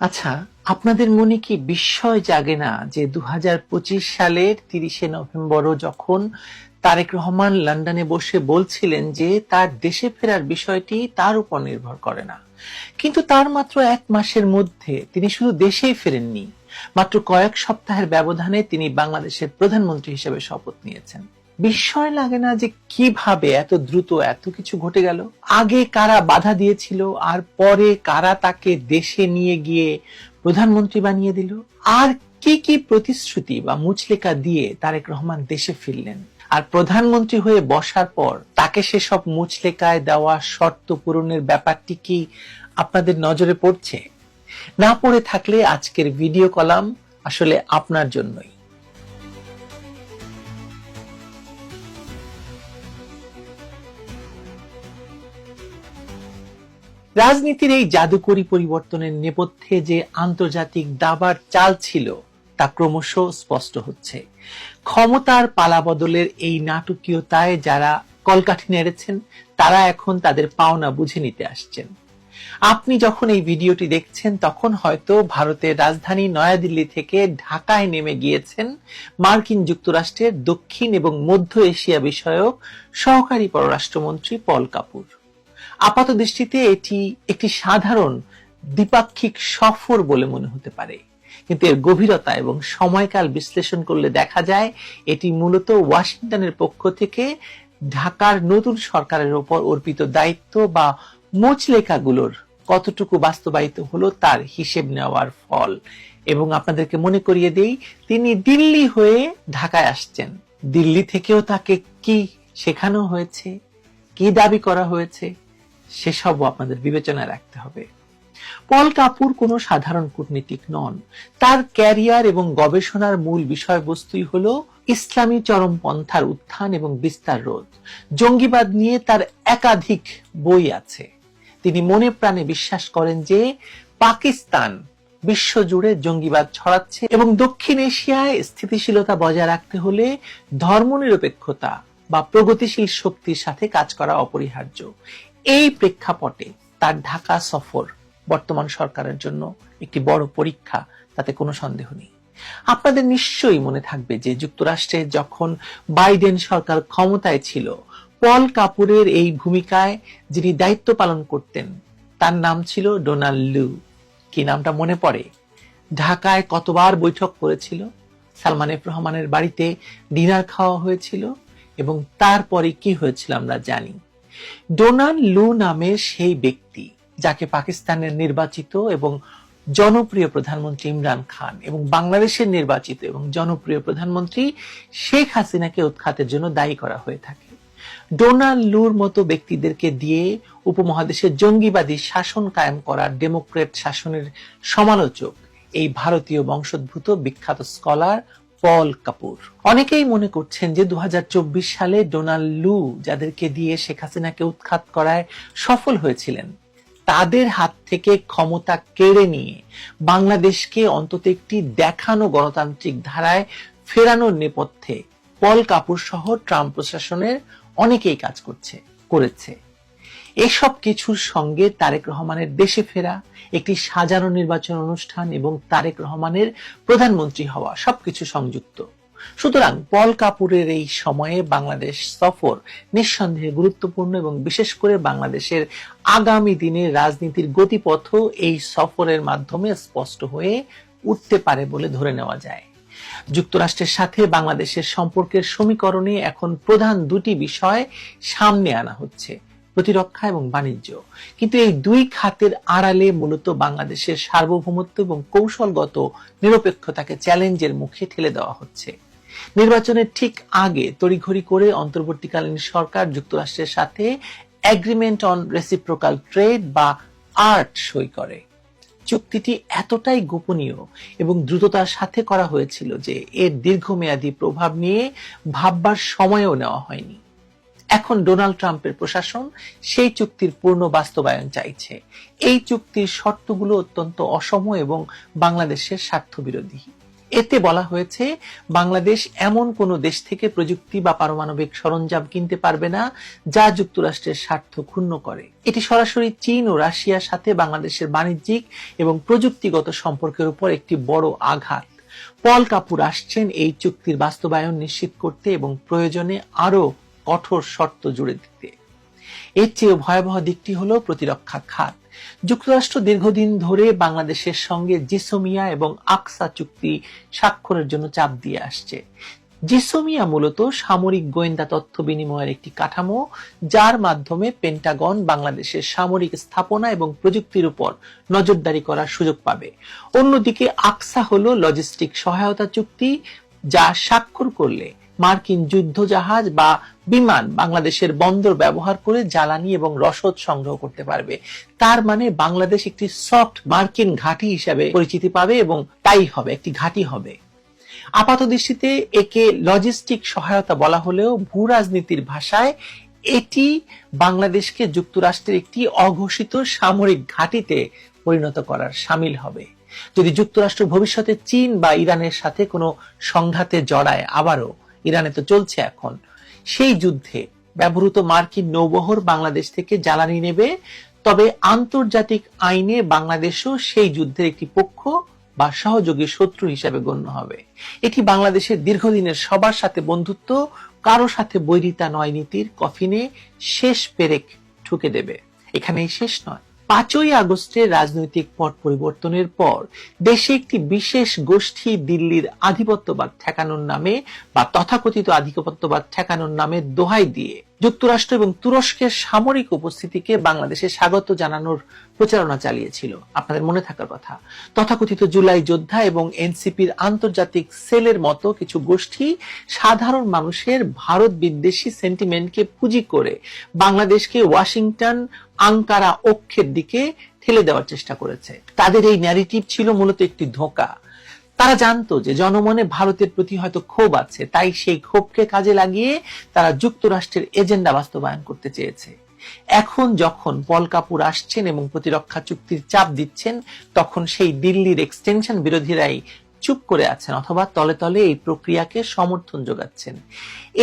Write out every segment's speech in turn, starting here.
আচ্ছা, আপনাদের মনে কি বিস্ময় জাগে না যে ২০২৫ সালের ৩০শে নভেম্বরও যখন তারেক রহমান লন্ডনে বসে বলছিলেন যে তার দেশে ফেরার বিষয়টি তার উপর নির্ভর করে না, কিন্তু তার মাত্র ১ মাসের মধ্যে তিনি শুধু দেশেই ফেরেননি, মাত্র কয়েক সপ্তাহের ব্যবধানে তিনি বাংলাদেশের প্রধানমন্ত্রী হিসেবে শপথ নিয়েছেন। বিস্ময় লাগে না যে কিভাবে এত দ্রুত এত কিছু ঘটে গেল? আগে কারা বাধা দিয়েছিল আর পরে কারা তাকে দেশে নিয়ে গিয়ে প্রধানমন্ত্রী বানিয়ে দিল? আর কি কি প্রতিশ্রুতি বা মুচলেকা দিয়ে তারেক রহমান দেশে ফিরলেন? আর প্রধানমন্ত্রী হয়ে বসার পর তাকে সেসব মুচলেকায় দেওয়া শর্ত পূরণের ব্যাপারটি কি আপনাদের নজরে পড়ছে? না পড়ে থাকলে আজকের ভিডিও কলাম আসলে আপনার জন্যই। রাজনীতির এই জাদুকরী পরিবর্তনের নেপথ্যে যে আন্তর্জাতিক দাবার চাল ছিল তা ক্রমশ স্পষ্ট হচ্ছে। ক্ষমতার পালাবদলের এই নাটকীয়তায় যারা কলকাঠি নেড়েছেন তারা এখন তাদের পাওনা বুঝে নিতে আসছেন। আপনি যখন এই ভিডিওটি দেখছেন তখন হয়তো ভারতের রাজধানী নয়াদিল্লি থেকে ঢাকায় নেমে গিয়েছেন মার্কিন যুক্তরাষ্ট্রের দক্ষিণ এবং মধ্য এশিয়া বিষয়ক সহকারী পররাষ্ট্রমন্ত্রী পল কাপুর। আপাত দৃষ্টিতে এটি একটি সাধারণ দ্বিপাক্ষিক সফর বলে মনে হতে পারে, কিন্তু এর গভীরতা এবং সময়কাল বিশ্লেষণ করলে দেখা যায় এটি মূলত ওয়াশিংটনের পক্ষ থেকে ঢাকার নতুন সরকারের উপর অর্পিত দায়িত্ব বা মুচলেকাগুলোর কতটুকু বাস্তবায়িত হলো তার হিসেব নেওয়ার ফল। এবং আপনাদেরকে মনে করিয়ে দেই, তিনি দিল্লি হয়ে ঢাকায় আসছেন। দিল্লি থেকেও তাকে কি শেখানো হয়েছে, কি দাবি করা হয়েছে, সেসবও আপনাদের বিবেচনায় রাখতে হবে। পল কাপুর কোনো সাধারণ কূটনীতিক নন। তার ক্যারিয়ার এবং গবেষণার মূল বিষয়বস্তুই হলো ইসলামী চরমপন্থার উত্থান এবং বিস্তার রোধ। জঙ্গিবাদ নিয়ে তার একাধিক বই আছে। তিনি মনে প্রাণে বিশ্বাস করেন যে পাকিস্তান বিশ্বজুড়ে জঙ্গিবাদ ছড়াচ্ছে এবং দক্ষিণ এশিয়ায় স্থিতিশীলতা বজায় রাখতে হলে ধর্মনিরপেক্ষতা বা প্রগতিশীল শক্তির সাথে কাজ করা অপরিহার্য। এই প্রেক্ষাপটে তার ঢাকা সফর বর্তমান সরকারের জন্য একটি বড় পরীক্ষা, তাতে কোনো সন্দেহ নেই। আপনাদের নিশ্চয়ই মনে থাকবে যে যুক্তরাষ্ট্রে যখন বাইডেন সরকার ক্ষমতায় ছিল, পল কাপুরের এই ভূমিকায় যিনি দায়িত্ব পালন করতেন তার নাম ছিল ডোনাল্ড লু। কি নামটা মনে পড়ে? ঢাকায় কতবার বৈঠক করেছিল, সালমান এফ রহমানের বাড়িতে ডিনার খাওয়া হয়েছিল এবং তারপরে কি হয়েছিল আমরা জানি। ডোনাল্ড লু নামের সেই ব্যক্তি যাকে পাকিস্তানের নির্বাচিত এবং জনপ্রিয় প্রধানমন্ত্রী ইমরান খান এবং বাংলাদেশের নির্বাচিত এবং জনপ্রিয় প্রধানমন্ত্রী শেখ হাসিনাকে উৎখাতের জন্য দায়ী করা হয়ে থাকে। ডোনাল্ড লুর মতো ব্যক্তিদেরকে দিয়ে উপমহাদেশের জঙ্গিবাদী শাসন কায়েম করার ডেমোক্রেট শাসনের সমালোচক এই ভারতীয় বংশোদ্ভূত বিখ্যাত স্কলার পল কাপুর। অনেকেই মনে করছেন যে ২০২৪ সালে ডোনাল্ড লু যাদেরকে দিয়ে শেখ হাসিনাকে উৎখাত করায় সফল হয়েছিলেন তাদের হাত থেকে ক্ষমতা কেড়ে নিয়ে বাংলাদেশকে অন্তত একটি দেখানো গণতান্ত্রিক ধারায় ফেরানোর নেপথ্যে পল কাপুর সহ ট্রাম্প প্রশাসনের অনেকেই কাজ করেছে। এসব কিছুর সঙ্গে তারেক রহমানের দেশে ফেরা, একটি সাজানো নির্বাচন অনুষ্ঠান এবং তারেক রহমানের প্রধানমন্ত্রী হওয়া সবকিছু সংযুক্ত। সুতরাং পল কাপুরের এই সময়ে বাংলাদেশ সফর নিঃসন্দেহে গুরুত্বপূর্ণ এবং বিশেষ করে বাংলাদেশের আগামী দিনের রাজনীতির গতিপথও এই সফরের মাধ্যমে স্পষ্ট হয়ে উঠতে পারে বলে ধরে নেওয়া যায়। যুক্তরাষ্ট্রের সাথে বাংলাদেশের সম্পর্কের সমীকরণে এখন প্রধান দুটি বিষয় সামনে আনা হচ্ছে, প্রতিরক্ষা এবং বাণিজ্য। কিন্তু এই দুই খাতের আড়ালে মূলত বাংলাদেশের সার্বভৌমত্ব এবং কৌশলগত নিরপেক্ষতাকে চ্যালেঞ্জের মুখে ঠেলে দেওয়া হচ্ছে। নির্বাচনের ঠিক আগে তড়িঘড়ি করে অন্তর্বর্তীকালীন সরকার যুক্তরাষ্ট্রের সাথে এগ্রিমেন্ট অন রেসিপ্রোকাল ট্রেড বা আর্ট সই করে। চুক্তিটি এতটাই গোপনীয় এবং দ্রুততার সাথে করা হয়েছিল যে এর দীর্ঘমেয়াদী প্রভাব নিয়ে ভাববার সময়ও নেওয়া হয়নি। এখন ডোনাল্ড ট্রাম্পের প্রশাসন সেই চুক্তির পূর্ণ বাস্তবায়ন চাইছে। এই চুক্তির শর্তগুলো অত্যন্ত অসম এবং বাংলাদেশের স্বার্থ বিরোধী। এতে বলা হয়েছে বাংলাদেশ এমন কোন দেশ থেকে প্রযুক্তি বা পারমাণবিক সরঞ্জাম কিনতে পারবে না যা যুক্তরাষ্ট্রের স্বার্থ ক্ষুণ্ণ করে। এটি সরাসরি চীন ও রাশিয়ার সাথে বাংলাদেশের বাণিজ্যিক এবং প্রযুক্তিগত সম্পর্কের উপর একটি বড় আঘাত। পল কাপুর আসছেন এই চুক্তির বাস্তবায়ন নিশ্চিত করতে এবং প্রয়োজনে আরো কঠোর শর্ত জুড়ে দিতে। এর চেয়ে ভয়াবহ দিকটি হলো প্রতিরক্ষা খাত। যুক্তরাষ্ট্র দীর্ঘদিন ধরে বাংলাদেশের সঙ্গে জিসোমিয়া এবং আকসা চুক্তি স্বাক্ষরের জন্য চাপ দিয়ে আসছে। জিসোমিয়া মূলত সামরিক গোয়েন্দা তথ্য বিনিময়ের একটি কাঠামো, যার মাধ্যমে পেন্টাগন বাংলাদেশের সামরিক স্থাপনা এবং প্রযুক্তির উপর নজরদারি করার সুযোগ পাবে। অন্যদিকে আকসা হলো লজিস্টিক সহায়তা চুক্তি, যা স্বাক্ষর করলে মার্কিন যুদ্ধজাহাজ বা বিমান বাংলাদেশের বন্দর ব্যবহার করে জ্বালানি এবং রসদ সংগ্রহ করতে পারবে। তার মানে বাংলাদেশ একটি সফট মার্কিন ঘাঁটি হিসাবে পরিচিতি পাবে এবং তাই হবে, একটি ঘাঁটি হবে। আপাত দৃষ্টিতে একে লজিস্টিক সহায়তা বলা হলেও ভূ রাজনীতির ভাষায় এটি বাংলাদেশকে যুক্তরাষ্ট্রের একটি অঘোষিত সামরিক ঘাঁটিতে পরিণত করার শামিল হবে। যদি যুক্তরাষ্ট্র ভবিষ্যতে চীন বা ইরানের সাথে কোনো সংঘাতে জড়ায়, আবারও ইরানে তো চলছে এখন, সেই যুদ্ধে ব্যবহৃত মার্কিন নৌবহর বাংলাদেশ থেকে জ্বালানি নেবে, তবে আন্তর্জাতিক আইনে বাংলাদেশও সেই যুদ্ধের একটি পক্ষ বা সহযোগী শত্রু হিসেবে গণ্য হবে। এটি বাংলাদেশের দীর্ঘদিনের সবার সাথে বন্ধুত্ব, কারো সাথে বৈরিতা নয় নীতির কফিনে শেষ পেরেক ঠুকে দেবে। এখানেই শেষ নয়। 5ই আগস্টের রাজনৈতিক পট পরিবর্তনের পর দেশে একটি বিশেষ গোষ্ঠী দিল্লির আধিপত্যবাদ ঠেকানোর নামে বা তথাকথিত আধিপত্যবাদ ঠেকানোর নামে দোহাই দিয়ে যুক্তরাষ্ট্র এবং তুরস্কের সামরিক উপস্থিতিকে বাংলাদেশে স্বাগত জানানোর প্রচারণা চালিয়েছিল। আপনাদের মনে থাকার কথা, তথাকথিত জুলাই যোদ্ধা এবং এনসিপির আন্তর্জাতিক সেলের মতো কিছু গোষ্ঠী সাধারণ মানুষের ভারত বিদ্বেষী সেন্টিমেন্টকে পুঁজি করে বাংলাদেশকে ওয়াশিংটন, আঙ্কারা অক্ষের দিকে ঠেলে দেওয়ার চেষ্টা করেছে। তাদের এই ন্যারেটিভ ছিল মূলত একটি ধোঁকা। তারা জানতো যে জনমনে ভারতের প্রতি হয়তো ক্ষোভ আছে, তাই সেই ক্ষোভকে কাজে লাগিয়ে তারা যুক্তরাষ্ট্রের এজেন্ডা বাস্তবায়ন করতে চেয়েছে। এখন যখন পল কাপুর আসছেন এবং প্রতিরক্ষা চুক্তির চাপ দিচ্ছেন, তখন সেই দিল্লির এক্সটেনশন বিরোধীরাই চুপ করে আছেন অথবা তলে তলে এই প্রক্রিয়াকে সমর্থন যোগাচ্ছেন।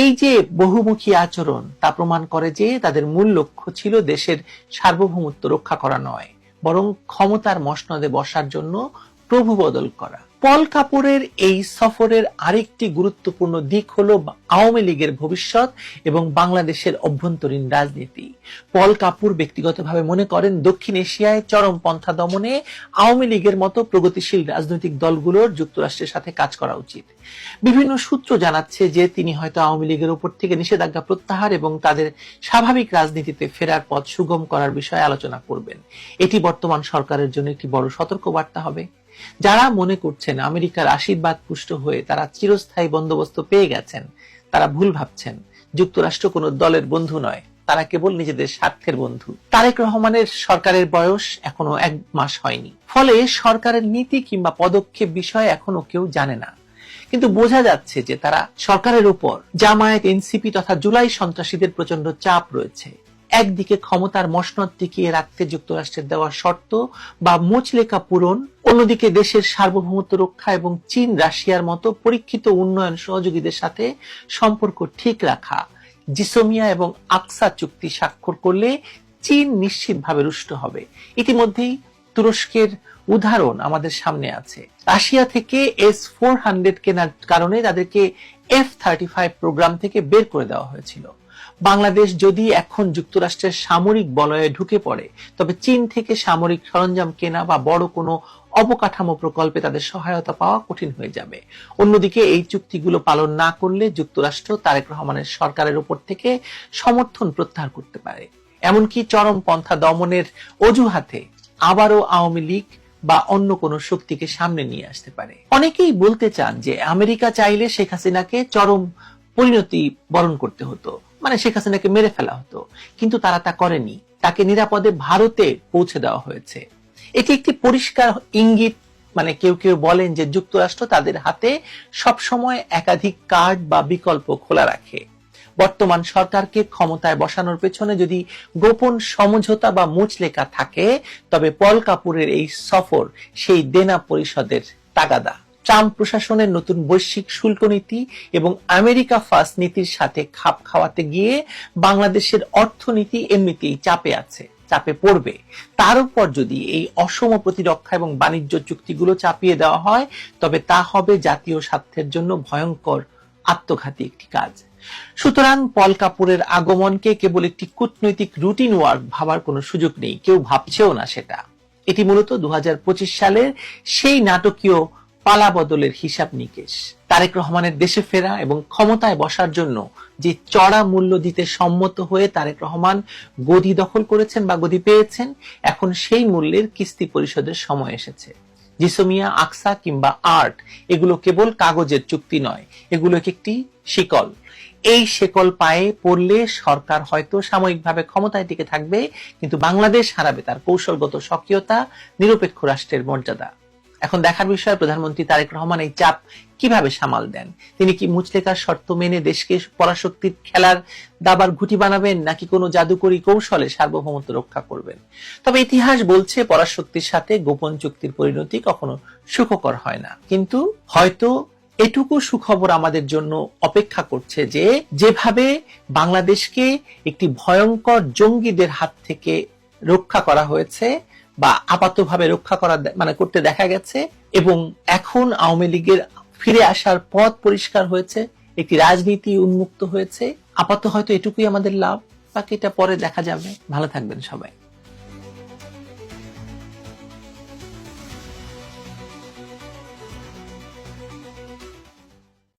এই যে বহুমুখী আচরণ, তা প্রমাণ করে যে তাদের মূল লক্ষ্য ছিল দেশের সার্বভৌমত্ব রক্ষা করা নয়, বরং ক্ষমতার মসনদে বসার জন্য প্রভু বদল করা। পল কাপুরের এই সফরের আরেকটি গুরুত্বপূর্ণ দিক হলো আওয়ামী লীগের ভবিষ্যৎ এবং বাংলাদেশের অভ্যন্তরীণ রাজনীতি। পল কাপুর ব্যক্তিগতভাবে মনে করেন দক্ষিণ এশিয়ায় চরমপন্থা দমনে আওয়ামী লীগের মতো প্রগতিশীল রাজনৈতিক দলগুলোর যুক্তরাষ্ট্রের সাথে কাজ করা উচিত। বিভিন্ন সূত্র জানাচ্ছে যে তিনি হয়তো আওয়ামী লীগের উপর থেকে নিষেধাজ্ঞা প্রত্যাহার এবং তাদের স্বাভাবিক রাজনীতিতে ফেরার পথ সুগম করার বিষয়ে আলোচনা করবেন। এটি বর্তমান সরকারের জন্য একটি বড় সতর্কবার্তা হবে। যারা মনে করছেন আমেরিকার আশীর্বাদ পুষ্ট হয়ে তারা চিরস্থায়ী বন্দোবস্ত পেয়ে গেছেন, তারা ভুল ভাবছেন। যুক্তরাষ্ট্র কোনো দলের বন্ধু নয়, তারা কেবল নিজেদের স্বার্থের বন্ধু। তারেক রহমানের সরকারের বয়স এখনো 1 মাস হয়নি, ফলে সরকারের নীতি কিংবা পদক্ষেপ বিষয়ে এখনো কেউ জানে না। কিন্তু বোঝা যাচ্ছে যে তারা সরকারের উপর জামায়াত, এনসিপি তথা জুলাই সন্ত্রাসীদের প্রচন্ড চাপ রয়েছে। একদিকে ক্ষমতার মসনদ টিকিয়ে রাখতে যুক্তরাষ্ট্রের দেওয়া শর্ত বা মুচলেকা পূরণ, অন্যদিকে দেশের সার্বভৌমত্ব রক্ষা এবং চীন, রাশিয়ার মতো পরীক্ষিত উন্নয়ন সহযোগীদের সাথে সম্পর্ক ঠিক রাখা। জিসোমিয়া এবং আকসা চুক্তি স্বাক্ষর করলে চীন নিশ্চিতভাবে রুষ্ট হবে। ইতিমধ্যেই তুরস্কের উদাহরণ আমাদের সামনে আছে। রাশিয়া থেকে S-400 কেনার কারণে তাদেরকে F-35 প্রোগ্রাম থেকে বের করে দেওয়া হয়েছিল। বাংলাদেশ যদি এখন যুক্তরাষ্ট্রের সামরিক বলয়ে ঢুকে পড়ে, তবে চীন থেকে সামরিক সরঞ্জাম কেনা বা বড় কোনো অবকাঠামো প্রকল্পে তাদের সহায়তা পাওয়া কঠিন হয়ে যাবে। অন্যদিকে এই চুক্তিগুলো পালন না করলে যুক্তরাষ্ট্র তারেক রহমানের সরকারের উপর থেকে সমর্থন প্রত্যাহার করতে পারে। এমনকি চরমপন্থা দমনের অজুহাতে আবারও আওয়ামী লীগ বা অন্য কোনো শক্তিকে সামনে নিয়ে আসতে পারে। অনেকেই বলতে চান যে আমেরিকা চাইলে শেখ হাসিনাকে চরম পরিণতি বরণ করতে হতো, মানে শেখ হাসিনাকে মেরে ফেলা হতো, কিন্তু তারা তা করেনি। তাকে নিরাপদে ভারতে পৌঁছে দেওয়া হয়েছে। এটি একটি পরিষ্কার ইঙ্গিত, মানে কেউ কেউ বলেন যে যুক্তরাষ্ট্র তাদের হাতে সবসময় একাধিক কার্ড বা বিকল্প খোলা রাখে। বর্তমান সরকারকে ক্ষমতায় বসানোর পেছনে যদি গোপন সমঝোতা বা মুচলেকা থাকে, তবে পল কাপুরের এই সফর সেই দেনা পরিশোধের তাগাদা। ট্রাম্প প্রশাসনের নতুন বৈশ্বিক শুল্ক নীতি এবং আমেরিকা ফার্স্ট নীতির সাথে খাপ খাওয়াতে গিয়ে বাংলাদেশের অর্থনীতি এমনিতেই চাপে পড়বে। তার উপর যদি এই অসম প্রতিরক্ষা এবং বাণিজ্য চুক্তিগুলো চাপিয়ে দেওয়া হয়, তবে তা হবে জাতীয় স্বার্থের জন্য ভয়ঙ্কর আত্মঘাতী একটি কাজ। সুতরাং পল কাপুরের আগমনকে কেবল একটি কূটনৈতিক রুটিন ওয়ার্ক ভাবার কোনো সুযোগ নেই, কেউ ভাবছেও না সেটা। এটি মূলত 2025 সালের সেই নাটকীয় পালা বদলের হিসাব নিকেশ। তারেক রহমানের দেশে ফেরা এবং ক্ষমতায় বসার জন্য যে চড়া মূল্য দিতে সম্মত হয়ে তারেক রহমান গদি দখল করেছেন বা গদি পেয়েছেন, এখন সেই মূল্যের কিস্তি পরিশোধের সময় এসেছে। জিসোমিয়া, আকসা কিংবা আর্ট এগুলো কেবল কাগজের চুক্তি নয়, এগুলো একটি শিকল। এই শেকল পায়ে পড়লে সরকার হয়তো সাময়িকভাবে ক্ষমতায় টিকে থাকবে, কিন্তু বাংলাদেশ হারাবে তার কৌশলগত সক্রিয়তা, নিরপেক্ষ রাষ্ট্রের মর্যাদা। এখন দেখার বিষয় প্রধানমন্ত্রী তারেক রহমান এই চাপ কিভাবে সামাল দেন। তিনি কি মুচলেকার শর্ত মেনে দেশকে পরাশক্তির খেলার দাবার ঘুঁটি বানাবেন, নাকি কোনো জাদুকরী কৌশলে সার্বভৌমত্ব রক্ষা করবেন? তবে ইতিহাস বলছে পরাশক্তির সাথে গোপন চুক্তির পরিণতি কখনো সুখকর হয় না। কিন্তু হয়তো এটুকু সুখবর আমাদের জন্য অপেক্ষা করছে যে যেভাবে বাংলাদেশকে একটি ভয়ঙ্কর জঙ্গিদের হাত থেকে রক্ষা করা হয়েছে বা আপাতভাবে রক্ষা করতে দেখা গেছে, এবং এখন আওয়ামী লীগের ফিরে আসার পথ পরিষ্কার হয়েছে, একটি রাজনীতি উন্মুক্ত হয়েছে। আপাতত হয়তো এটুকুই আমাদের লাভ, বাকিটা পরে দেখা যাবে। ভালো থাকবেন সবাই।